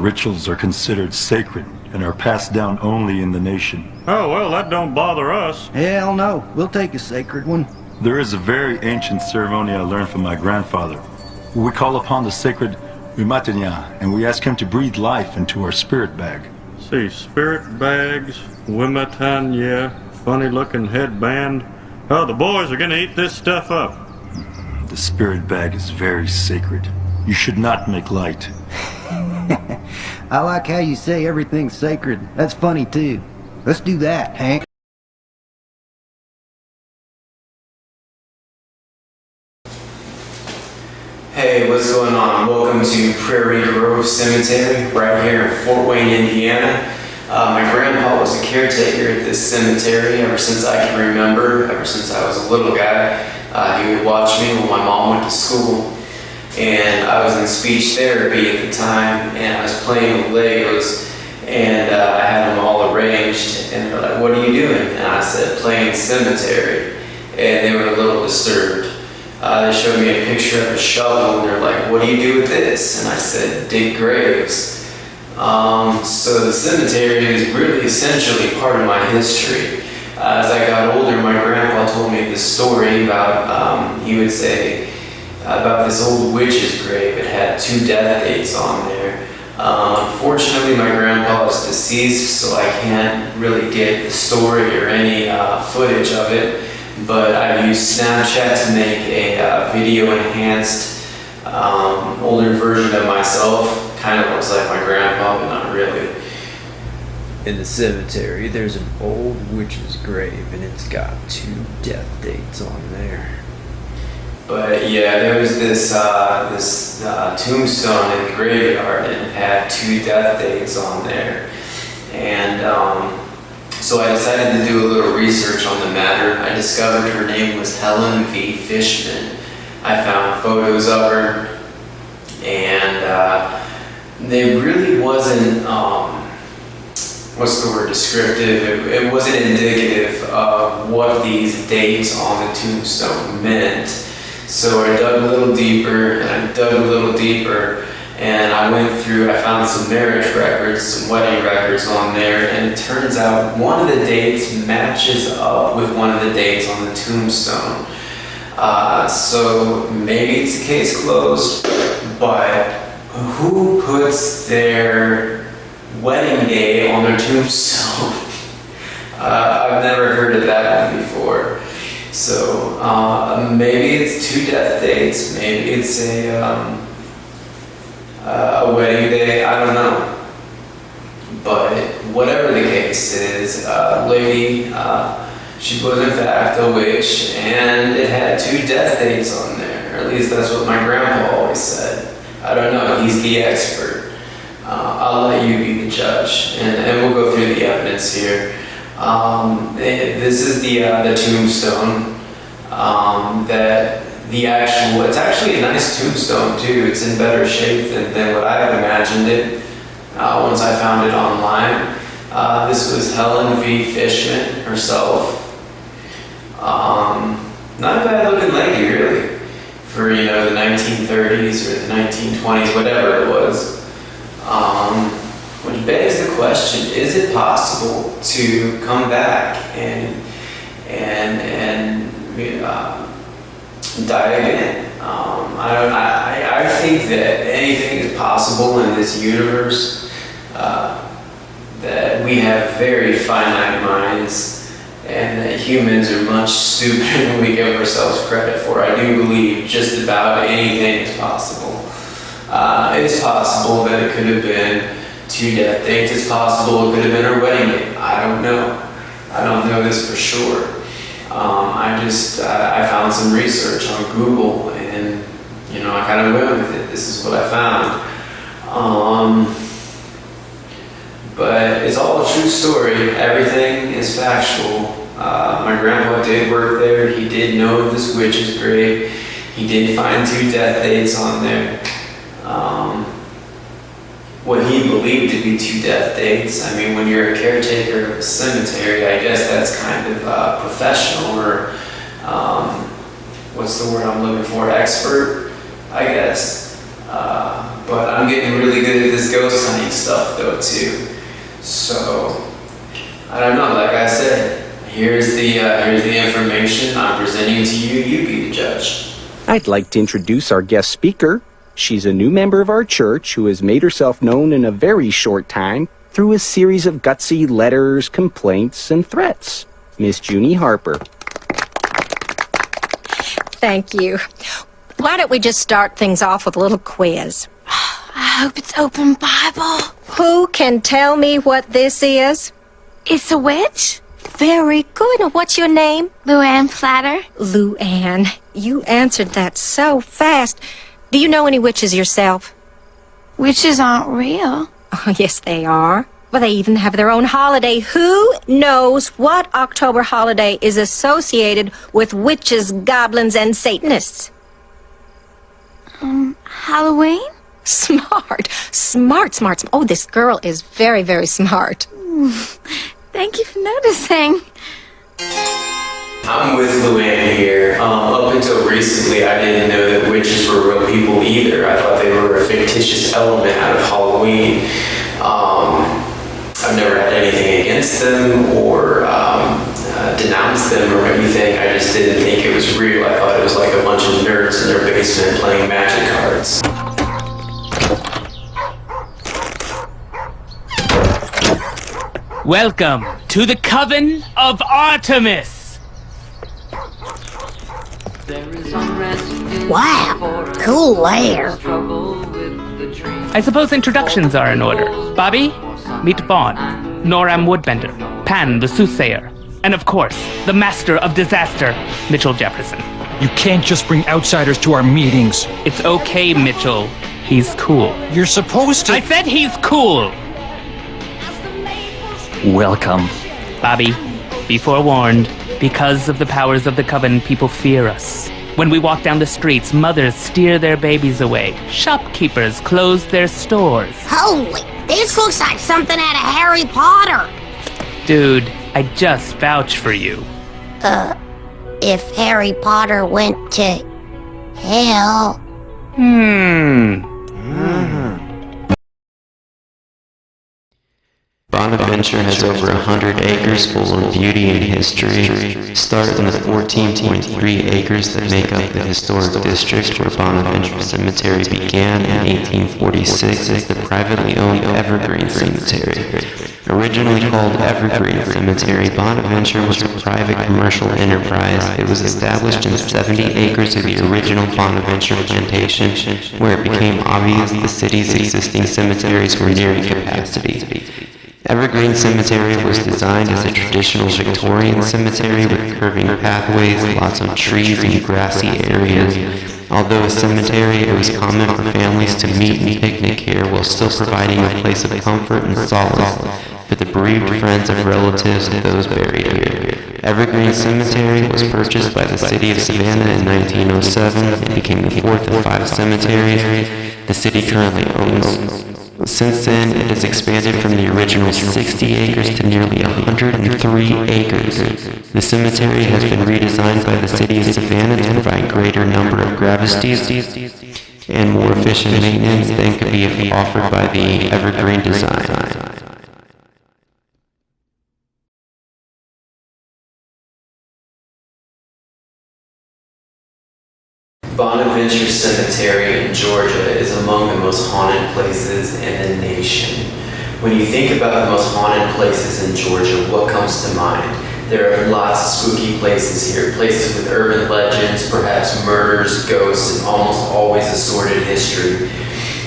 rituals are considered sacred and are passed down only in the nation. Oh, well, that don't bother us. Hell no, we'll take a sacred one. There is a very ancient ceremony I learned from my grandfather. We call upon the sacred Wimatanya, and we ask him to breathe life into our spirit bag. See, spirit bags, Wimatanya, funny-looking headband. Oh, the boys are gonna eat this stuff up. The spirit bag is very sacred. You should not make light. I like how you say everything's sacred. That's funny too. Let's do that, Hank. Hey, what's going on? Welcome to Prairie Grove Cemetery, right here in Fort Wayne, Indiana. My grandpa was a caretaker at this cemetery ever since I can remember, ever since I was a little guy. He would watch me when my mom went to school. And I was in speech therapy at the time, and I was playing with Legos, and I had them all arranged, and they're like, "What are you doing?" And I said, "Playing cemetery," and they were a little disturbed. They showed me a picture of a shovel, and they're like, "What do you do with this?" And I said, "Dig graves." So the cemetery is really essentially part of my history. As I got older, my grandpa told me this story about, he would say, about this old witch's grave. It had 2 death dates on there. Unfortunately, my grandpa is deceased, so I can't really get the story or any footage of it. But I used Snapchat to make a video-enhanced older version of myself. Kind of looks like my grandpa, but not really. In the cemetery, there's an old witch's grave, and it's got 2 death dates on there. But yeah, there was this tombstone in the graveyard, and it had 2 death dates on there. And so I decided to do a little research on the matter. I discovered her name was Helen V. Fishman. I found photos of her, and they really wasn't, what's the word, descriptive. It wasn't indicative of what these dates on the tombstone meant. So I dug a little deeper, and I dug a little deeper, and I went through, I found some marriage records, some wedding records on there, and it turns out one of the dates matches up with one of the dates on the tombstone. So maybe it's a case closed, but who puts their wedding day on their tombstone? I've never heard of that one before. So maybe it's 2 death dates, maybe it's a wedding day, I don't know. But whatever the case is, lady, she was in fact a witch, and it had 2 death dates on there. Or at least that's what my grandpa always said. I don't know, he's the expert. I'll let you be the judge, and we'll go through the evidence here. This is the tombstone, that the actual, it's actually a nice tombstone too. It's in better shape than what I had imagined it once I found it online. This was Helen V. Fishman herself. Not a bad looking lady really, for the 1930s or the 1920s, whatever it was. Which begs the question, is it possible to come back and die again? I think that anything is possible in this universe, that we have very finite minds, and that humans are much stupider than we give ourselves credit for. I do believe just about anything is possible. It's possible that it could have been 2 death dates. It's possible it could have been her wedding date. I don't know. I don't know this for sure. I found some research on Google, and I kind of went with it. This is what I found. But it's all a true story. Everything is factual. My grandpa did work there. He did know this witch's grave. He did find 2 death dates on there. What he believed to be 2 death dates. I mean, when you're a caretaker of a cemetery, I guess that's kind of professional, or what's the word I'm looking for? Expert, I guess. But I'm getting really good at this ghost hunting stuff though too. So I don't know. Like I said, here's the information I'm presenting to you. You be the judge. I'd like to introduce our guest speaker. She's a new member of our church who has made herself known in a very short time through a series of gutsy letters, complaints, and threats. Miss Junie Harper. Thank you. Why don't we just start things off with a little quiz? I hope it's open Bible. Who can tell me what this is? It's a witch? Very good. Now, what's your name? Luann Platter. Luann. You answered that so fast. Do you know any witches yourself? Witches aren't real. Oh, yes, they are. Well, they even have their own holiday. Who knows what October holiday is associated with witches, goblins, and Satanists? Halloween? Smart. Oh, this girl is very, very smart. Thank you for noticing. I'm with Luann here. Up until recently, I didn't know that witches were real people either. I thought they were a fictitious element out of Halloween. I've never had anything against them or denounced them or anything. I just didn't think it was real. I thought it was like a bunch of nerds in their basement playing magic cards. Welcome to the Coven of Artemis! Wow, cool lair. I suppose introductions are in order. Bobby, meet Vaughn, Noram Woodbender, Pan the Soothsayer, and of course, the Master of Disaster, Mitchell Jefferson. You can't just bring outsiders to our meetings. It's okay, Mitchell. He's cool. You're supposed to... I said he's cool! Welcome. Bobby, be forewarned. Because of the powers of the Coven, people fear us. When we walk down the streets, mothers steer their babies away. Shopkeepers close their stores. Holy, this looks like something out of Harry Potter. Dude, I just vouch for you. If Harry Potter went to hell... Bonaventure has over 100 acres full of beauty and history. Start in the 14.3 acres that make up the historic district where Bonaventure Cemetery began in 1846 as the privately owned Evergreen Cemetery. Originally called Evergreen Cemetery, Bonaventure was a private commercial enterprise. It was established in 70 acres of the original Bonaventure plantation, where it became obvious the city's existing cemeteries were nearing capacity. Evergreen Cemetery was designed as a traditional Victorian cemetery with curving pathways, lots of trees and grassy areas. Although a cemetery, it was common for families to meet and picnic here while still providing a place of comfort and solace for the bereaved friends and relatives of those buried here. Evergreen Cemetery was purchased by the city of Savannah in 1907 and became the fourth of 5 cemeteries the city currently owns. Since then, it has expanded from the original 60 acres to nearly 103 acres. The cemetery has been redesigned by the city of Savannah to provide greater number of gravities and more efficient maintenance than could be offered by the Evergreen design. Bonaventure Cemetery in Georgia is among the most haunted places in the nation. When you think about the most haunted places in Georgia, what comes to mind? There are lots of spooky places here, places with urban legends, perhaps murders, ghosts, and almost always a sordid history.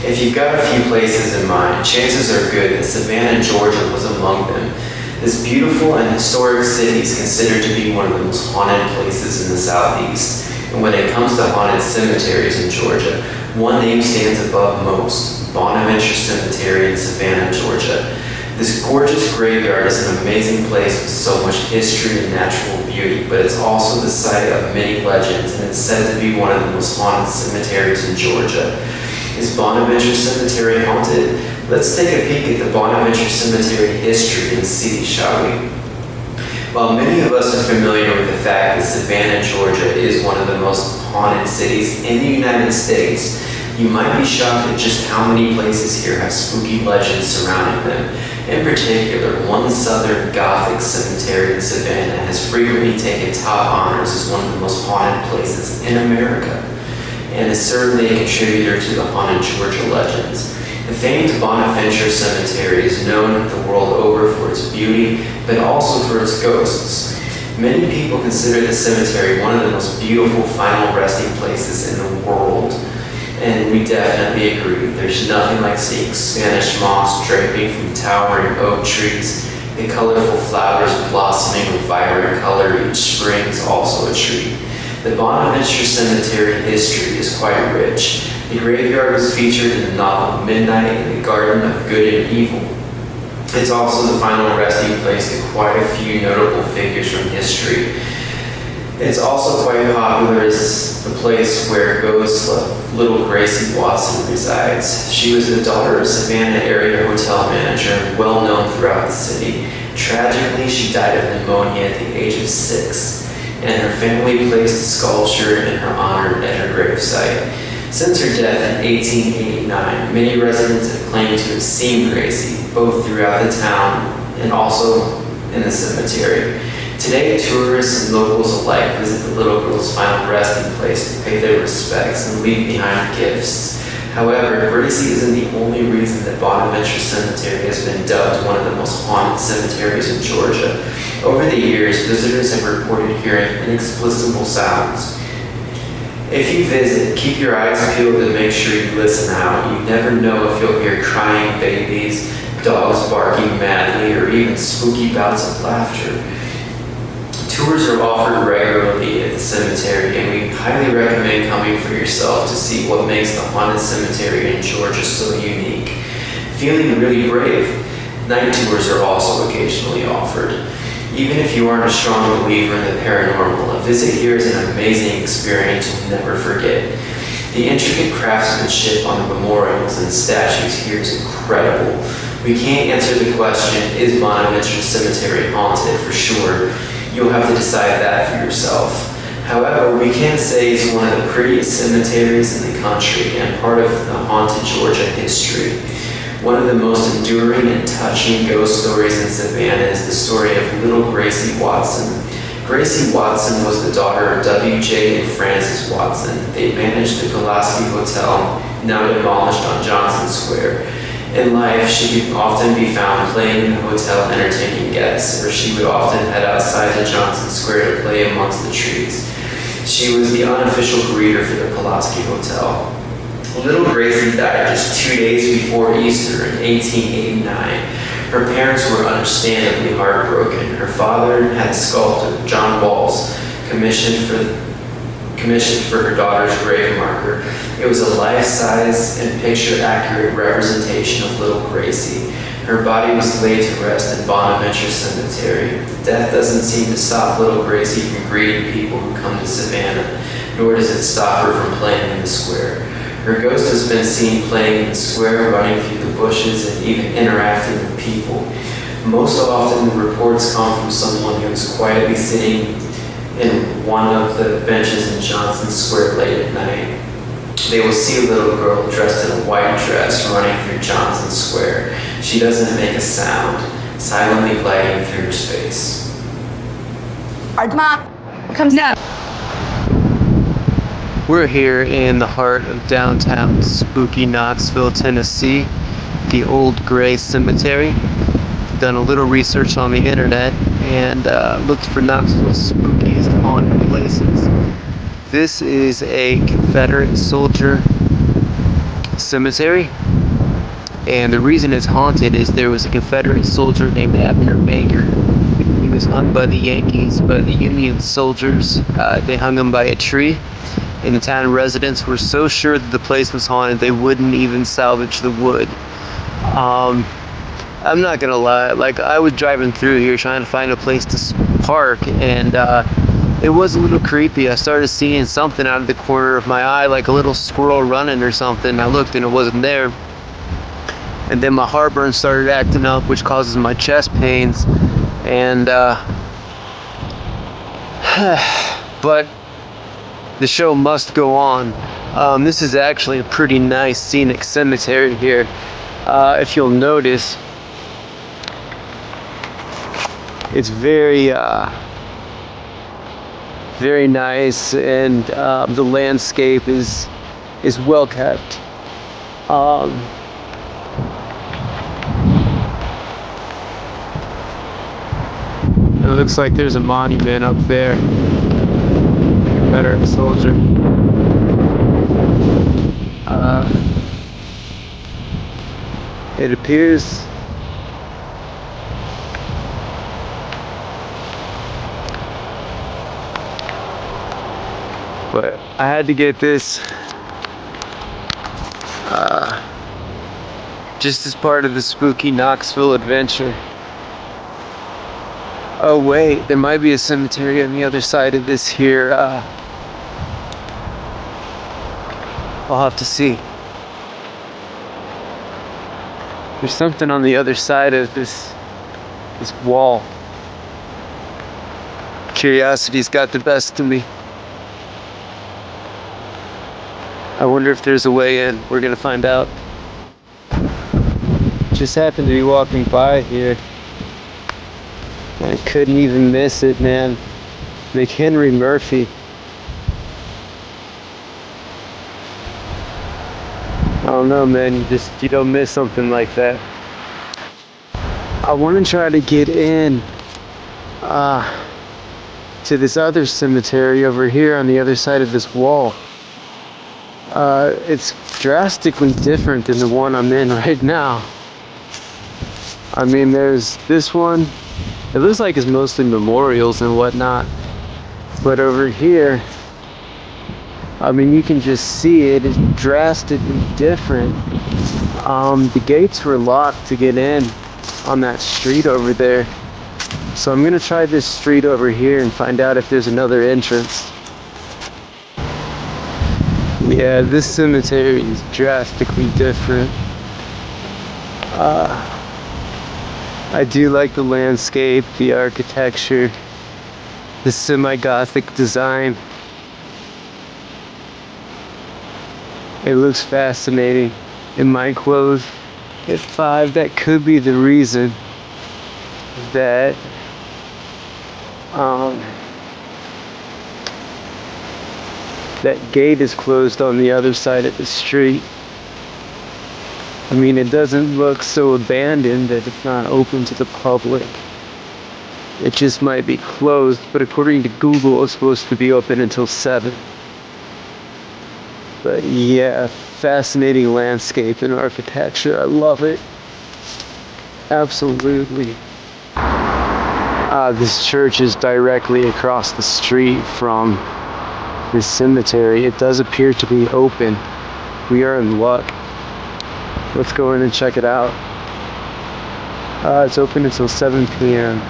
If you've got a few places in mind, chances are good that Savannah, Georgia was among them. This beautiful and historic city is considered to be one of the most haunted places in the Southeast. And when it comes to haunted cemeteries in Georgia, one name stands above most: Bonaventure Cemetery in Savannah, Georgia. This gorgeous graveyard is an amazing place with so much history and natural beauty, but it's also the site of many legends, and it's said to be one of the most haunted cemeteries in Georgia. Is Bonaventure Cemetery haunted? Let's take a peek at the Bonaventure Cemetery history and see, shall we? While many of us are familiar with the fact that Savannah, Georgia is one of the most haunted cities in the United States, You might be shocked at just how many places here have spooky legends surrounding them. In particular, one Southern Gothic cemetery in Savannah has frequently taken top honors as one of the most haunted places in America, and is certainly a contributor to the haunted Georgia legends. The famed Bonaventure Cemetery is known the world over for its beauty, but also for its ghosts. Many people consider the cemetery one of the most beautiful final resting places in the world. And we definitely agree. There's nothing like seeing Spanish moss draping from towering oak trees, and colorful flowers blossoming with vibrant color each spring is also a treat. The Bonaventure Cemetery history is quite rich. The graveyard was featured in the novel Midnight in the Garden of Good and Evil. It's also the final resting place to quite a few notable figures from history. It's also quite popular as the place where ghost little Gracie Watson resides. She was the daughter of Savannah area hotel manager, well known throughout the city. Tragically, she died of pneumonia at the age of 6, and her family placed a sculpture in her honor at her gravesite. Since her death in 1889, many residents have claimed to have seen Gracie, both throughout the town and also in the cemetery. Today, tourists and locals alike visit the little girl's final resting place to pay their respects and leave behind gifts. However, Gracie isn't the only reason that Bonaventure Cemetery has been dubbed one of the most haunted cemeteries in Georgia. Over the years, visitors have reported hearing inexplicable sounds. If you visit, keep your eyes peeled and make sure you listen out. You never know if you'll hear crying babies, dogs barking madly, or even spooky bouts of laughter. Tours are offered regularly at the cemetery, and we highly recommend coming for yourself to see what makes the haunted cemetery in Georgia so unique. Feeling really brave, night tours are also occasionally offered. Even if you aren't a strong believer in the paranormal, a visit here is an amazing experience you'll never forget. The intricate craftsmanship on the memorials and statues here is incredible. We can't answer the question, is Bonaventure Cemetery haunted, for sure. You'll have to decide that for yourself. However, we can say it's one of the prettiest cemeteries in the country and part of the haunted Georgia history. One of the most enduring and touching ghost stories in Savannah is the story of little Gracie Watson. Gracie Watson was the daughter of W.J. and Frances Watson. They managed the Pulaski Hotel, now demolished on Johnson Square. In life, she could often be found playing in the hotel entertaining guests, or she would often head outside to Johnson Square to play amongst the trees. She was the unofficial greeter for the Pulaski Hotel. Little Gracie died just 2 days before Easter in 1889. Her parents were understandably heartbroken. Her father had sculptor John Walls commissioned for her daughter's grave marker. It was a life-size and picture-accurate representation of little Gracie. Her body was laid to rest in Bonaventure Cemetery. Death doesn't seem to stop little Gracie from greeting people who come to Savannah, nor does it stop her from playing in the square. Her ghost has been seen playing in the square, running through the bushes, and even interacting with people. Most often, the reports come from someone who is quietly sitting in one of the benches in Johnson Square late at night. They will see a little girl dressed in a white dress running through Johnson Square. She doesn't make a sound, silently gliding through her space. Our mom comes now. We're here in the heart of downtown spooky Knoxville, Tennessee, the Old Gray Cemetery. Done a little research on the internet and looked for Knoxville's spookiest haunted places. This is a Confederate soldier cemetery, and the reason it's haunted is there was a Confederate soldier named Abner Baker. He was hung by the Yankees, by the Union soldiers. They hung him by a tree, and the town residents were so sure that the place was haunted they wouldn't even salvage the wood. I'm not gonna lie, like, I was driving through here trying to find a place to park, and it was a little creepy. I started seeing something out of the corner of my eye, like a little squirrel running or something. I looked and it wasn't there. And then my heartburn started acting up, which causes my chest pains. And but the show must go on. This is actually a pretty nice scenic cemetery here. If you'll notice, it's very nice, and the landscape is well kept. It looks like there's a monument up there. Confederate soldier. It appears but I had to get this just as part of the spooky Knoxville adventure. Oh wait, there might be a cemetery on the other side of this here. I'll have to see. There's something on the other side of this wall. Curiosity's got the best of me. I wonder if there's a way in. We're gonna find out. Just happened to be walking by here. I couldn't even miss it, man. McHenry Murphy. I don't know, man. You don't miss something like that. I want to try to get in to this other cemetery over here on the other side of this wall. It's drastically different than the one I'm in right now. I mean, there's this one. It looks like it's mostly memorials and whatnot. But over here, I mean, you can just see it is drastically different. The gates were locked to get in on that street over there. So I'm gonna try this street over here and find out if there's another entrance. Yeah, this cemetery is drastically different. I do like the landscape, the architecture, the semi-Gothic design. It looks fascinating. It might close at 5. That could be the reason that that gate is closed on the other side of the street. I mean, it doesn't look so abandoned that it's not open to the public. It just might be closed, but according to Google, it's supposed to be open until 7. But yeah, fascinating landscape and architecture. I love it. Absolutely. This church is directly across the street from this cemetery. It does appear to be open. We are in luck. Let's go in and check it out. It's open until 7 p.m.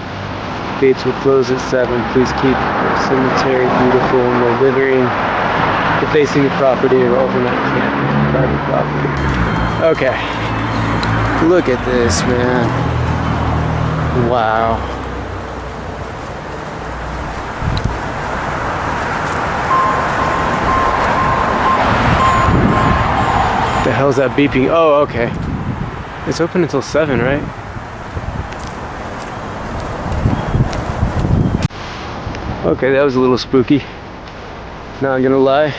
Gates will close at 7. Please keep the cemetery beautiful and no littering. Facing the property or overnight camp, private property. Okay. Look at this, man. Wow. The hell's that beeping? Oh, okay. It's open until 7, right? Okay, that was a little spooky. Not gonna lie.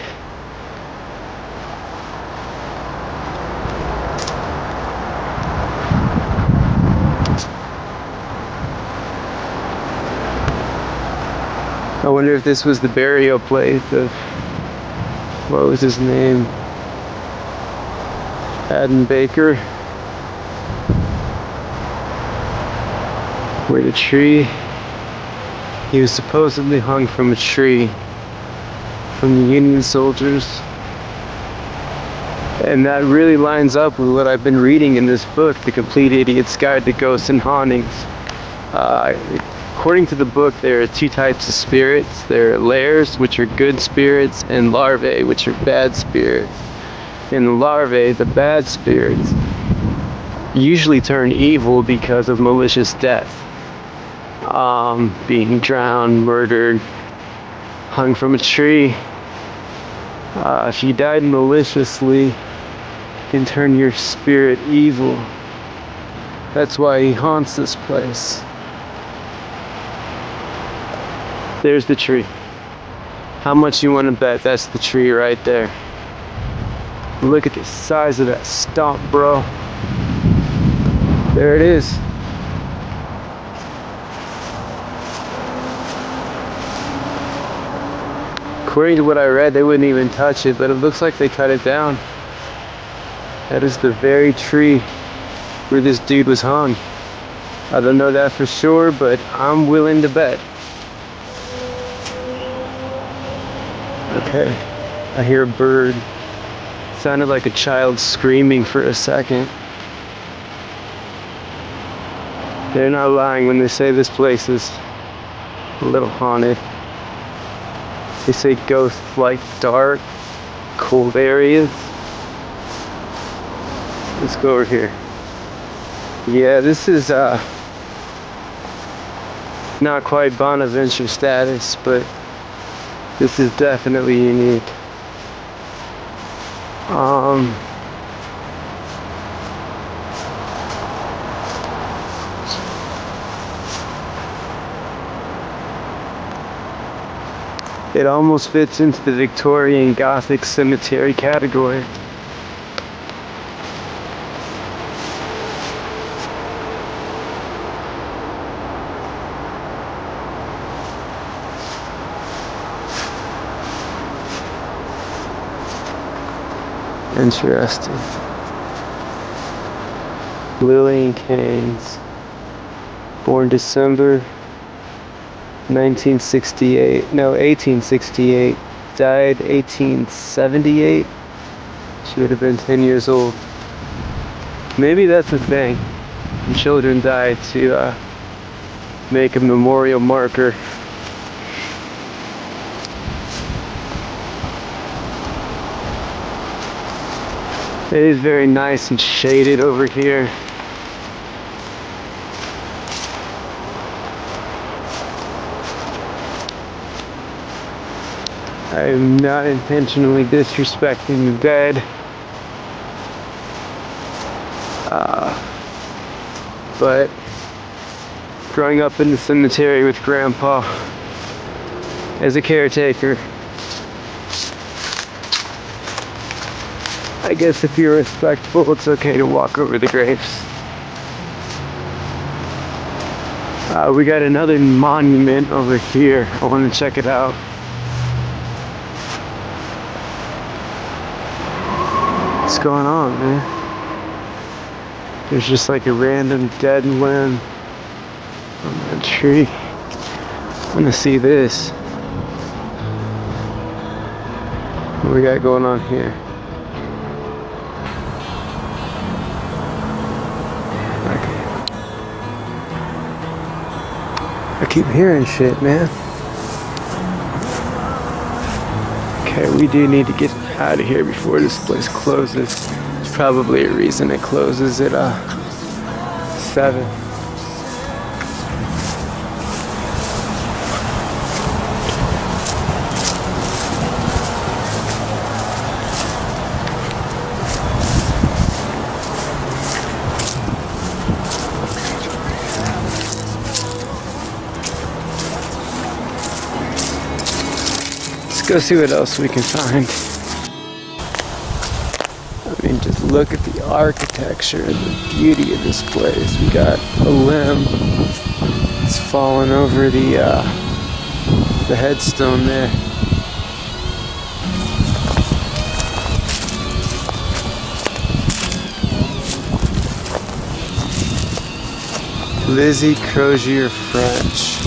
I wonder if this was the burial place of, what was his name? Adam Baker. Where the tree, he was supposedly hung from a tree from the Union soldiers. And that really lines up with what I've been reading in this book, The Complete Idiot's Guide to Ghosts and Hauntings. According to the book, there are 2 types of spirits. There are lairs, which are good spirits, and larvae, which are bad spirits. In the larvae, the bad spirits usually turn evil because of malicious death. Being drowned, murdered, hung from a tree. If you died maliciously, you can turn your spirit evil. That's why he haunts this place. There's the tree. How much you want to bet that's the tree right there? Look at the size of that stump, bro. There it is. According to what I read, they wouldn't even touch it, but it looks like they cut it down. That is the very tree where this dude was hung. I don't know that for sure, but I'm willing to bet. Okay, I hear a bird. Sounded like a child screaming for a second. They're not lying when they say this place is a little haunted. They say ghosts like dark, cold areas. Let's go over here. Yeah, this is not quite Bonaventure status, but this is definitely unique. It almost fits into the Victorian Gothic cemetery category. Interesting. Lillian Keynes, born December 1868, died 1878. She would have been 10 years old. Maybe that's the thing. When children die, to make a memorial marker. It is very nice and shaded over here. I am not intentionally disrespecting the dead. But growing up in the cemetery with Grandpa as a caretaker, I guess if you're respectful, it's okay to walk over the graves. We got another monument over here. I want to check it out. What's going on, man? There's just like a random dead limb on that tree. I want to see this. What we got going on here? I keep hearing shit, man. Okay, we do need to get out of here before this place closes. There's probably a reason it closes at 7. Go see what else we can find. I mean, just look at the architecture and the beauty of this place. We got a limb that's fallen over the headstone there. Lizzie Crozier French.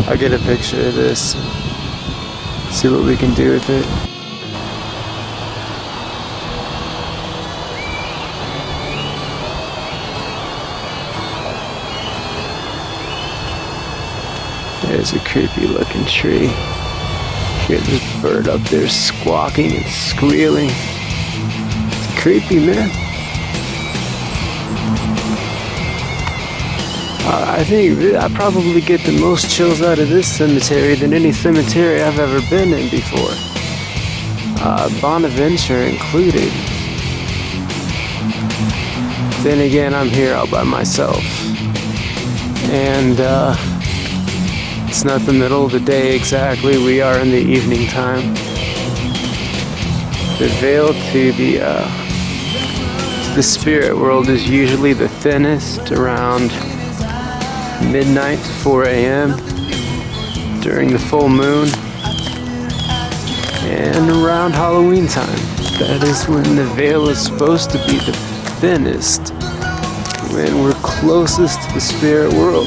I'll get a picture of this. See what we can do with it. There's a creepy looking tree. Hear this bird up there squawking and squealing. It's creepy, man. I think I probably get the most chills out of this cemetery than any cemetery I've ever been in before. Bonaventure included. Then again, I'm here all by myself. And it's not the middle of the day exactly. We are in the evening time. The veil to the spirit world is usually the thinnest around midnight to 4 a.m. during the full moon and around Halloween time. That is when the veil is supposed to be the thinnest, when we're closest to the spirit world.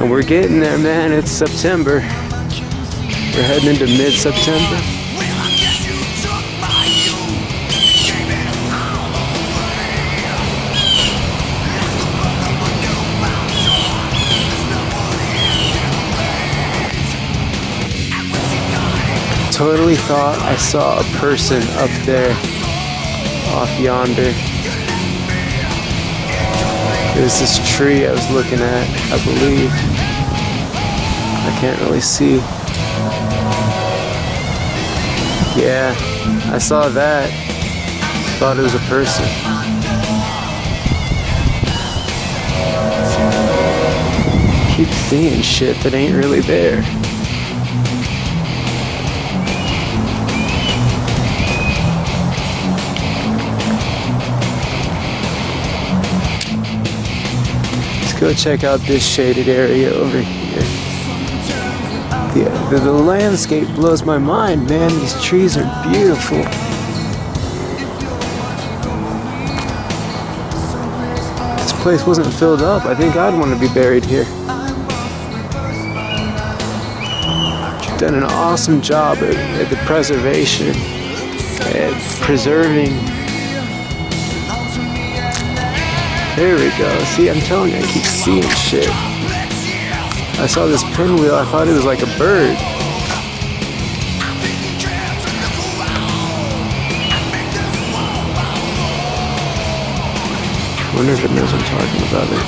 And we're getting there, man. It's September. We're heading into mid-September. Totally thought I saw a person up there, off yonder. There's this tree I was looking at, I believe. I can't really see. Yeah, I saw that. Thought it was a person. Keep seeing shit that ain't really there. Go check out this shaded area over here. The landscape blows my mind, man. These trees are beautiful. This place wasn't filled up. I think I'd want to be buried here. Done an awesome job at the preservation, at preserving. There we go. See, I'm telling you, I keep seeing shit. I saw this pinwheel. I thought it was like a bird. I wonder if it knows I'm talking about it.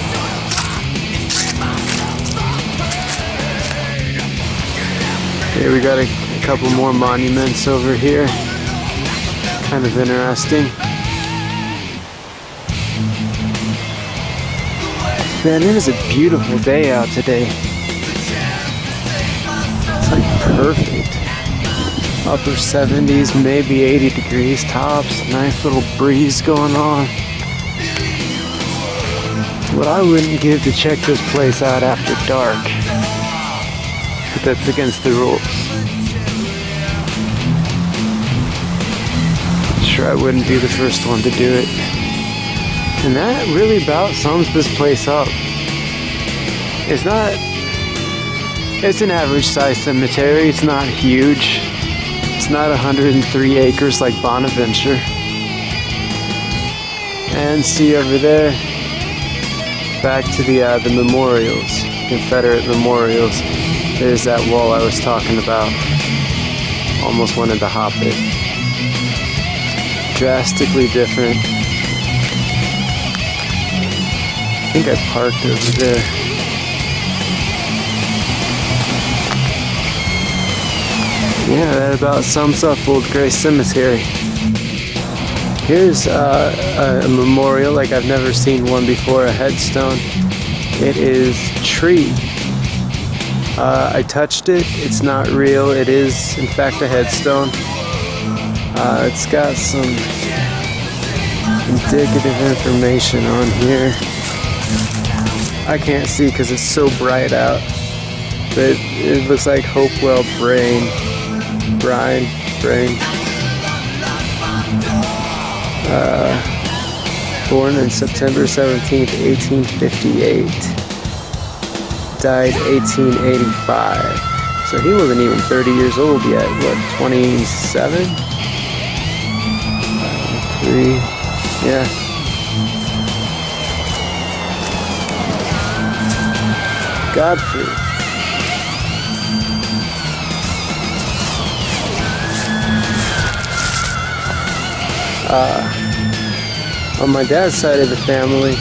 Here we got a couple more monuments over here. Kind of interesting. Man, it is a beautiful day out today. It's like perfect. Upper 70s, maybe 80 degrees tops. Nice little breeze going on. What I wouldn't give to check this place out after dark. But that's against the rules. Sure, I wouldn't be the first one to do it. And that really about sums this place up. It's an average sized cemetery. It's not huge. It's not 103 acres like Bonaventure. And see over there, back to the memorials, Confederate memorials. There's that wall I was talking about. Almost wanted to hop it. Drastically different. I think I parked over there. Yeah, that about sums up Old Gray Cemetery. Here's a memorial like I've never seen one before, a headstone. It is tree. I touched it. It's not real. It is, in fact, a headstone. It's got some indicative information on here. I can't see because it's so bright out, but it looks like Hopewell Brain. Born on September 17th, 1858. Died 1885. So he wasn't even 30 years old yet. What, 27? 3, yeah. Godfrey. On my dad's side of the family,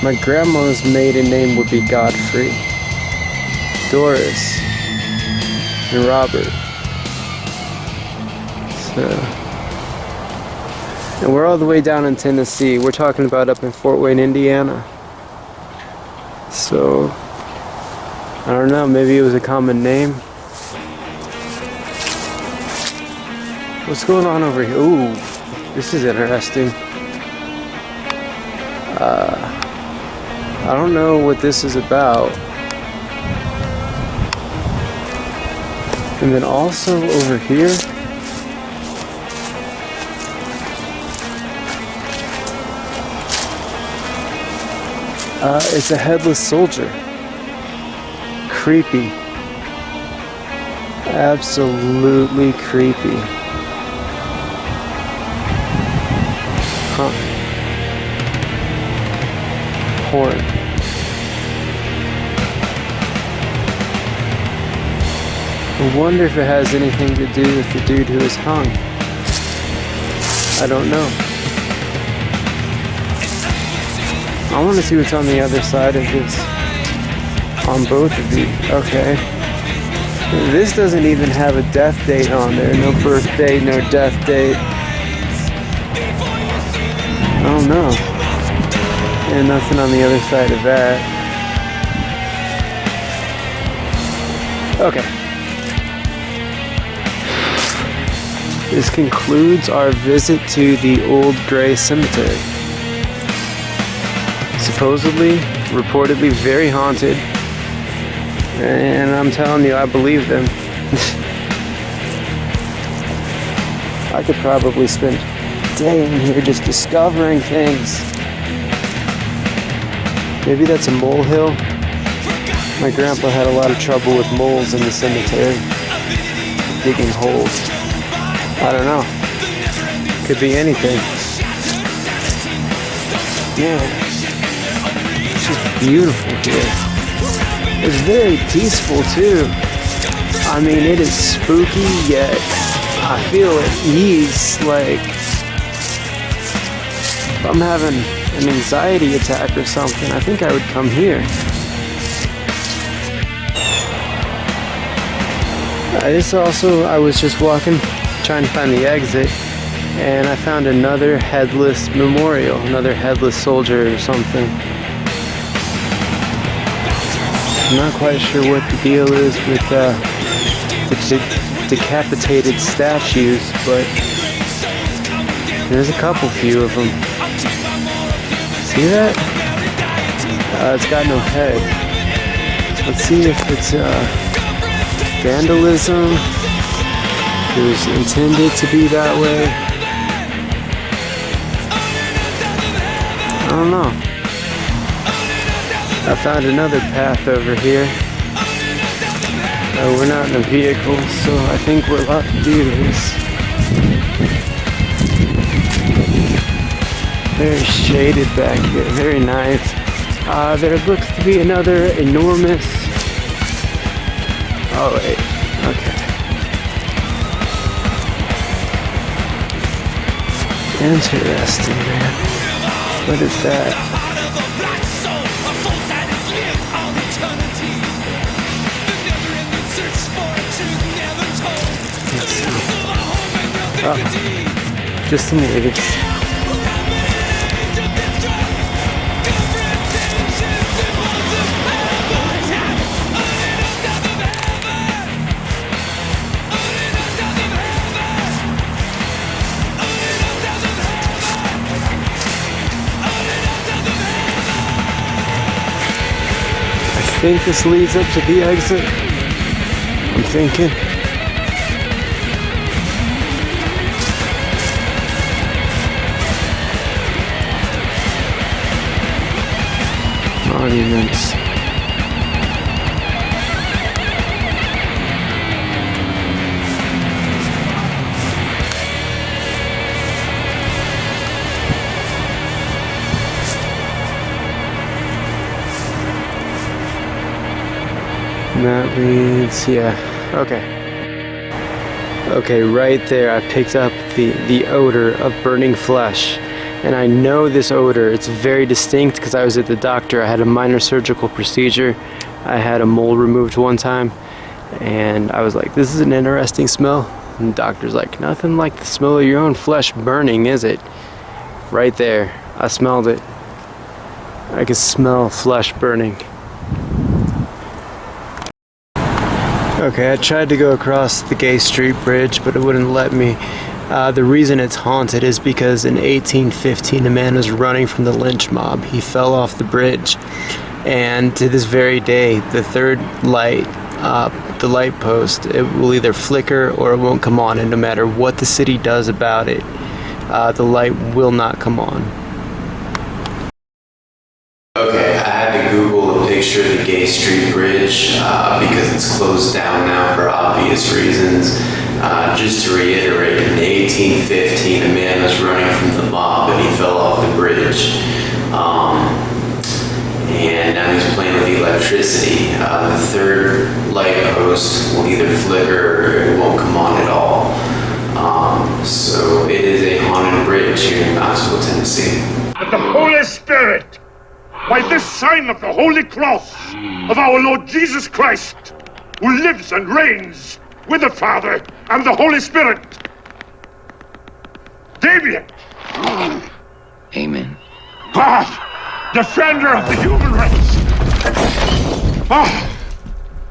my grandma's maiden name would be Godfrey, Doris, and Robert. And we're all the way down in Tennessee. We're talking about up in Fort Wayne, Indiana. So, I don't know, maybe it was a common name. What's going on over here? Ooh, this is interesting. I don't know what this is about. And then also over here, it's a headless soldier. Creepy. Absolutely creepy. Huh. Horn. I wonder if it has anything to do with the dude who was hung. I don't know. I want to see what's on the other side of this. On both of these. Okay. This doesn't even have a death date on there. No birth date, no death date. I don't know. And nothing on the other side of that. Okay. This concludes our visit to the Old Gray Cemetery. Supposedly, reportedly very haunted. And I'm telling you, I believe them. I could probably spend a day in here just discovering things. Maybe that's a molehill. My grandpa had a lot of trouble with moles in the cemetery. Digging holes. I don't know. Could be anything. Yeah. It's just beautiful here. It's very peaceful too. I mean, it is spooky, yet I feel at ease. Like, if I'm having an anxiety attack or something, I think I would come here. I was just walking, trying to find the exit, and I found another headless memorial, another headless soldier or something. I'm not quite sure what the deal is with the decapitated statues, but there's a few of them. See that? It's got no head. Let's see if it's vandalism. It was intended to be that way. I don't know. I found another path over here. We're not in a vehicle, so I think we're allowed to do this. Very shaded back here, very nice. There looks to be another enormous... Oh wait, okay. Interesting, man. What is that? Let's see. Oh, just some leaves. I think this leads up to the exit. I'm thinking. Monuments. And that leads, yeah, okay. Okay, right there I picked up the odor of burning flesh. And I know this odor, it's very distinct because I was at the doctor. I had a minor surgical procedure. I had a mole removed one time. And I was like, this is an interesting smell. And the doctor's like, nothing like the smell of your own flesh burning, is it? Right there. I smelled it. I could smell flesh burning. Okay, I tried to go across the Gay Street Bridge, but it wouldn't let me. The reason it's haunted is because in 1815 a man was running from the lynch mob. He fell off the bridge, and to this very day the third light, the light post, it will either flicker or it won't come on, and no matter what the city does about it, the light will not come on. Okay, I had to Google a picture of the Gay Street Bridge because it's closed down now for obvious reasons. Just to reiterate, in 1815, a man was running from the mob and he fell off the bridge. And now he's playing with the electricity. The third light post will either flicker or it won't come on at all. So it is a haunted bridge here in Knoxville, Tennessee. But the Holy Spirit, by this sign of the Holy Cross of our Lord Jesus Christ, who lives and reigns with the Father and the Holy Spirit. Damien! Amen. God, defender of the human race.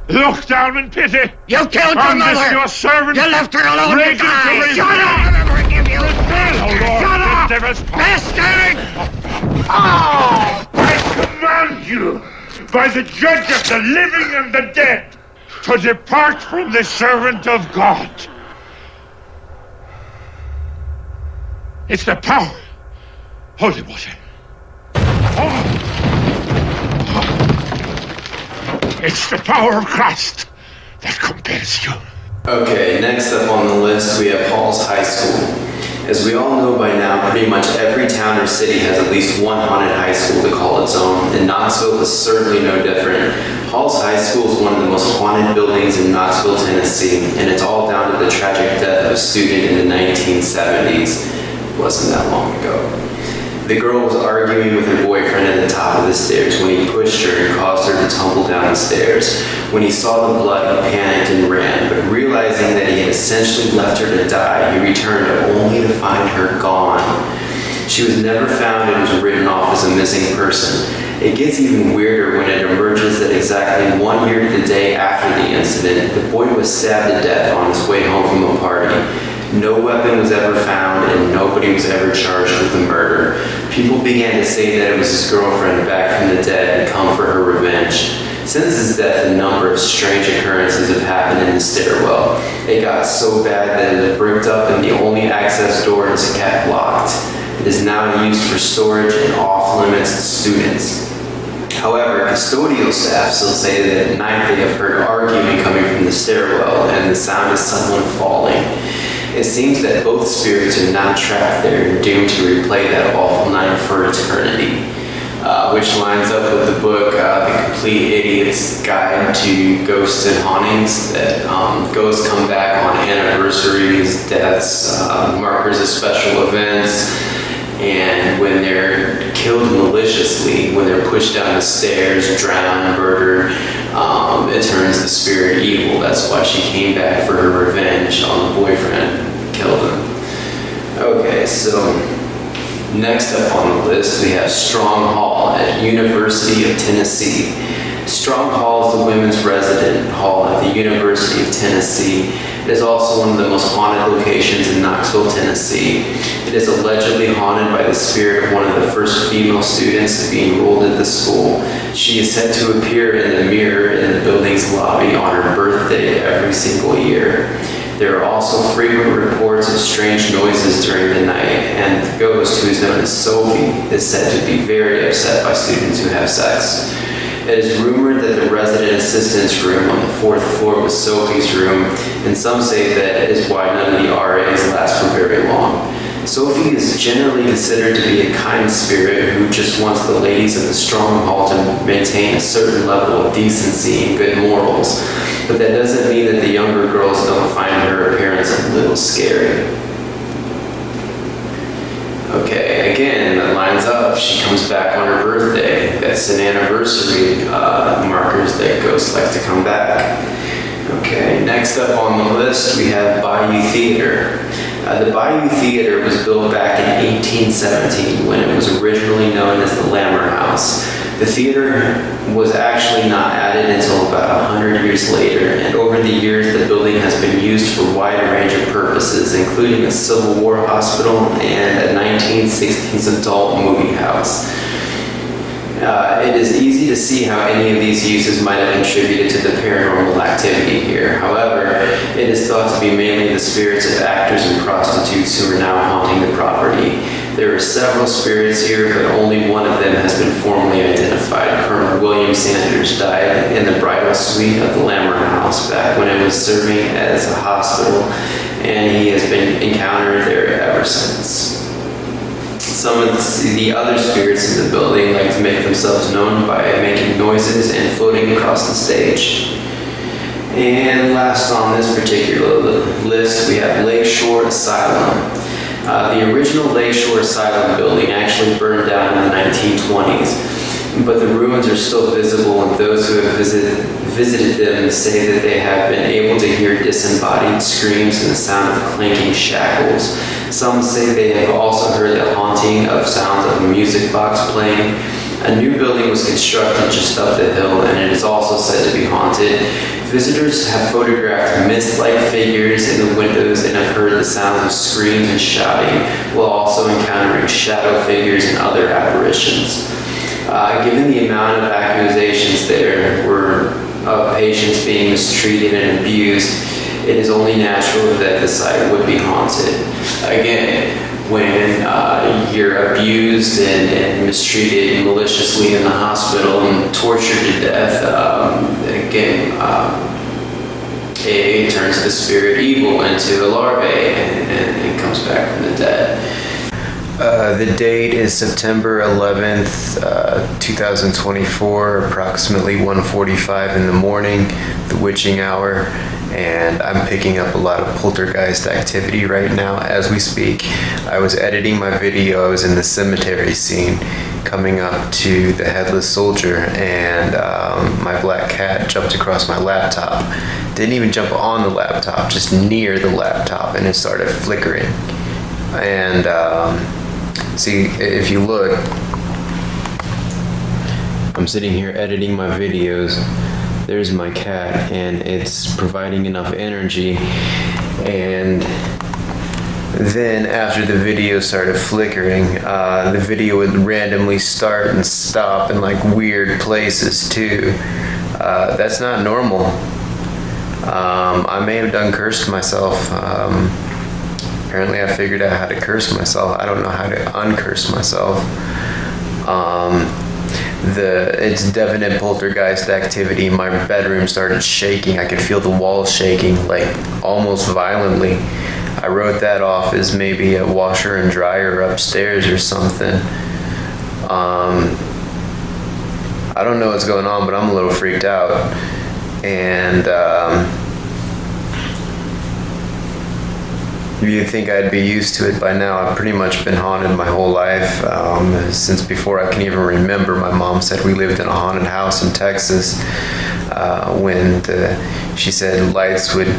Look down in pity. You killed your on mother. This your servant. You left her alone to die. Shut up! I'll never forgive you. Shut up, bastard! I command you, by the judge of the living and the dead, to depart from the servant of God. It's the power. Holy water. It's the power of Christ that compels you. Okay, next up on the list we have Halls High School. As we all know by now, pretty much every town or city has at least one haunted high school to call its own, and Knoxville is certainly no different. Halls High School is one of the most haunted buildings in Knoxville, Tennessee, and it's all down to the tragic death of a student in the 1970s. It wasn't that long ago. The girl was arguing with her boyfriend at the top of the stairs when he pushed her and caused her to tumble down the stairs. When he saw the blood, he panicked and ran, but realizing that he had essentially left her to die, he returned only to find her gone. She was never found and was written off as a missing person. It gets even weirder when it emerges that exactly 1 year to the day after the incident, the boy was stabbed to death on his way home from a party. No weapon was ever found and nobody was ever charged with the murder. People began to say that it was his girlfriend back from the dead and come for her revenge. Since his death, a number of strange occurrences have happened in the stairwell. It got so bad that it is bricked up and the only access door is kept locked. It is now used for storage and off limits to students. However, custodial staff still say that at night they have heard arguing coming from the stairwell and the sound of someone falling. It seems that both spirits are now trapped there and doomed to replay that awful night for eternity. Which lines up with the book, The Complete Idiot's Guide to Ghosts and Hauntings, that ghosts come back on anniversaries, deaths, markers of special events, and when they're killed maliciously, when they're pushed down the stairs, drowned, murdered, it turns the spirit evil. That's why she came back for her revenge on the boyfriend, killed him. Okay, so next up on the list we have Strong Hall at University of Tennessee. Strong Hall is the women's resident hall at the University of Tennessee. It is also one of the most haunted locations in Knoxville, Tennessee. It is allegedly haunted by the spirit of one of the first female students to be enrolled at the school. She is said to appear in the mirror in the building's lobby on her birthday every single year. There are also frequent reports of strange noises during the night, and the ghost, who is known as Sophie, is said to be very upset by students who have sex. It is rumored that the resident assistant's room on the 4th floor was Sophie's room, and some say that is why none of the RAs last for very long. Sophie is generally considered to be a kind spirit who just wants the ladies of the Strong Hall to maintain a certain level of decency and good morals, but that doesn't mean that the younger girls don't find her appearance a little scary. Okay, again, that lines up. She comes back on her birthday. That's an anniversary markers that ghosts like to come back. Okay, next up on the list we have Bayou Theater. The Bayou Theater was built back in 1817 when it was originally known as the Lammer House. The theater was actually not added until about 100 years later, and over the years the building has been used for a wide range of purposes, including a Civil War hospital and a 1960s adult movie house. It is easy to see how any of these uses might have contributed to the paranormal activity here. However, it is thought to be mainly the spirits of actors and prostitutes who are now haunting the property. There are several spirits here, but only one of them has been formally identified. Colonel William Sanders died in the bridal suite of the Lammer House back when it was serving as a hospital, and he has been encountered there ever since. Some of the other spirits in the building like to make themselves known by making noises and floating across the stage. And last on this particular list, we have Lakeshore Asylum. The original Lakeshore Asylum building actually burned down in the 1920s, but the ruins are still visible, and those who have visited them say that they have been able to hear disembodied screams and the sound of clanking shackles. Some say they have also heard the haunting of sounds of a music box playing. A new building was constructed just up the hill, and it is also said to be haunted. Visitors have photographed mist-like figures in the windows and have heard the sounds of screams and shouting, while also encountering shadow figures and other apparitions. Given the amount of accusations there were of patients being mistreated and abused, it is only natural that the site would be haunted. Again, when you're abused and mistreated maliciously in the hospital and tortured to death, it turns the spirit evil into a larvae and comes back from the dead. The date is September 11th, 2024, approximately 1:45 in the morning, the witching hour, and I'm picking up a lot of poltergeist activity right now as we speak. I was editing my video. I was in the cemetery scene coming up to the headless soldier, and my black cat jumped across my laptop. Didn't even jump on the laptop, just near the laptop, and it started flickering. And see, if you look, I'm sitting here editing my videos. There's my cat, and it's providing enough energy. And then after the video started flickering, the video would randomly start and stop in like weird places too. That's not normal. I may have done cursed myself. Apparently I figured out how to curse myself. I don't know how to uncurse myself. It's definite poltergeist activity. My bedroom started shaking. I could feel the walls shaking, like almost violently. I wrote that off as maybe a washer and dryer upstairs or something. I don't know what's going on, but I'm a little freaked out. And you'd think I'd be used to it by now. I've pretty much been haunted my whole life, since before I can even remember. My mom said we lived in a haunted house in Texas when she said lights would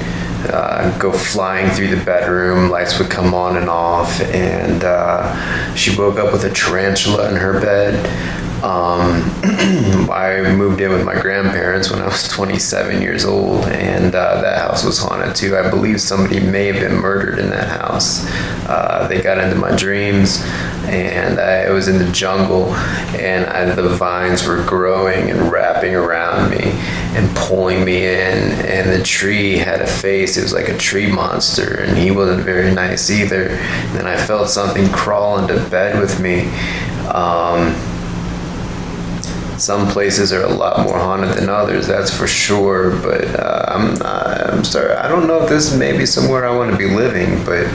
go flying through the bedroom, lights would come on and off, and she woke up with a tarantula in her bed. I moved in with my grandparents when I was 27 years old, and that house was haunted too. I believe somebody may have been murdered in that house. They got into my dreams, and it was in the jungle, and the vines were growing and wrapping around me and pulling me in, and the tree had a face. It was like a tree monster, and he wasn't very nice either. And then I felt something crawl into bed with me. Some places are a lot more haunted than others, that's for sure, but I'm sorry, I don't know if this is maybe somewhere I want to be living, but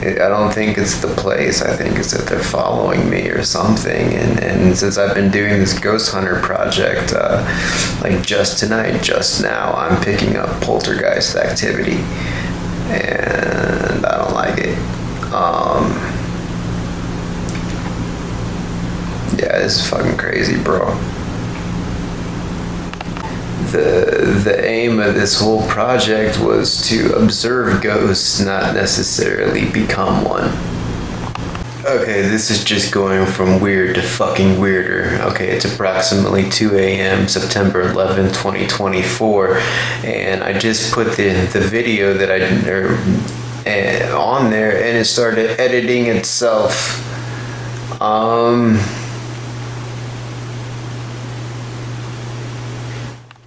I don't think it's the place. I think it's that they're following me or something, and since I've been doing this ghost hunter project, like just tonight, just now, I'm picking up poltergeist activity, and I don't like it. Yeah, this is fucking crazy, bro. the aim of this whole project was to observe ghosts, not necessarily become one. Okay, this is just going from weird to fucking weirder. Okay, it's approximately 2 a.m. September 11th, 2024, and I just put the video that on there, and it started editing itself.